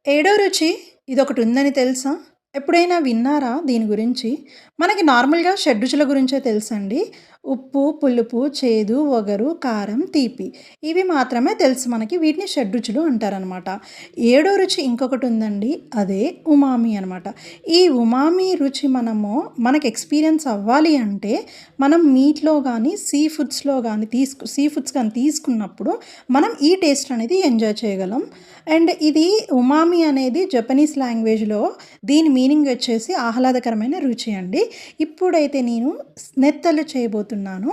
ఏడో రుచి ఇదొకటి ఉందని తెలుసా? ఎప్పుడైనా విన్నారా దీని గురించి? మనకి నార్మల్‌గా షడ్‌రుచుల గురించే తెలుసండి. ఉప్పు, పులుపు, చేదు, వగరు, కారం, తీపి. ఇవి మాత్రమే తెలుసు మనకి. వీటిని షడ్‌రుచులు అంటారనమాట. ఏడో రుచి ఇంకొకటుందండి. అదే ఉమామి అనమాట. ఈ ఉమామి రుచి మనకి ఎక్స్‌పీరియన్స్ అవ్వాలి అంటే, మనం మీట్‌లో గానీ, సీ ఫుడ్స్ గానీ తీసుకున్నప్పుడు, మనం ఈ టేస్ట్ అనేది ఎంజాయ్ చేయగలం. అండ్ ఇది ఉమామి అనేది జపనీస్ లాంగ్వేజ్‌లో దీని మీనింగ్ వచ్చేసి ఆహ్లాదకరమైన రుచి అండి. ఇప్పుడైతే నేను నెత్తలు చేయబోతున్నాను.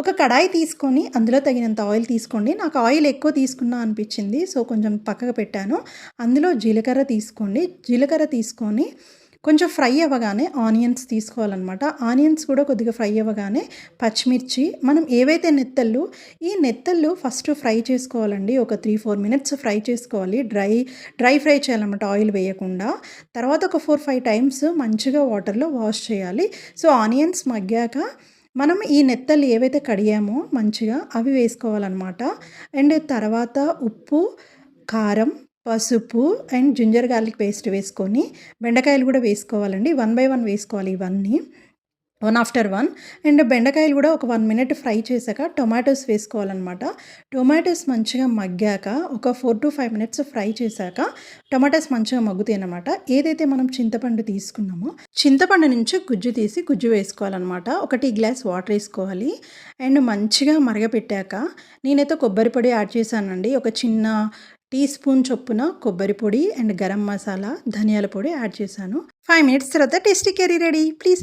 ఒక కడాయి తీసుకొని అందులో తగినంత ఆయిల్ తీసుకోండి. నాకు ఆయిల్ ఎక్కువ తీసుకున్నా అనిపించింది. సో, కొంచెం పక్కకు పెట్టాను. అందులో జీలకర్ర తీసుకోండి. జీలకర్ర తీసుకొని కొంచెం ఫ్రై అవ్వగానే ఆనియన్స్ తీసుకోవాలనమాట. ఆనియన్స్ కూడా కొద్దిగా ఫ్రై అవ్వగానే పచ్చిమిర్చి, మనం ఏవైతే ఈ నెత్తళ్ళు ఫస్ట్ ఫ్రై చేసుకోవాలండి. ఒక 3, 4 మినిట్స్ ఫ్రై చేసుకోవాలి. డ్రై ఫ్రై చేయాలన్నమాట ఆయిల్ వేయకుండా. తర్వాత ఒక 4, 5 టైమ్స్ మంచిగా వాటర్‌లో వాష్ చేయాలి. సో, ఆనియన్స్ మగ్గాక మనం ఈ నెత్తళ్ళు ఏవైతే కడిగామో మంచిగా అవి వేసుకోవాలనమాట. అండ్ తర్వాత ఉప్పు, కారం, పసుపు అండ్ జింజర్ గార్లిక్ పేస్ట్ వేసుకొని, బెండకాయలు కూడా వేసుకోవాలండి. 1 బై 1 వేసుకోవాలి ఇవన్నీ. One after one. అండ్ బెండకాయలు కూడా ఒక 1 మినిట్ ఫ్రై చేశాక టొమాటోస్ వేసుకోవాలనమాట. టొమాటోస్ మంచిగా మగ్గాక ఒక 4-5 మినిట్స్ ఫ్రై చేశాక టొమాటోస్ మంచిగా మగ్గుతాయనమాట. ఏదైతే మనం చింతపండు తీసుకున్నామో చింతపండు నుంచి గుజ్జు తీసి గుజ్జు వేసుకోవాలనమాట. ఒక టీ గ్లాస్ వాటర్ వేసుకోవాలి. అండ్ మంచిగా మరగపెట్టాక నేనైతే కొబ్బరి పొడి యాడ్ చేశానండి. ఒక చిన్న టీ స్పూన్ చొప్పున కొబ్బరి పొడి అండ్ గరం మసాలా, ధనియాల పొడి యాడ్ చేశాను. 5 మినిట్స్ తర్వాత టేస్టీ కర్రీ రెడీ. ప్లీజ్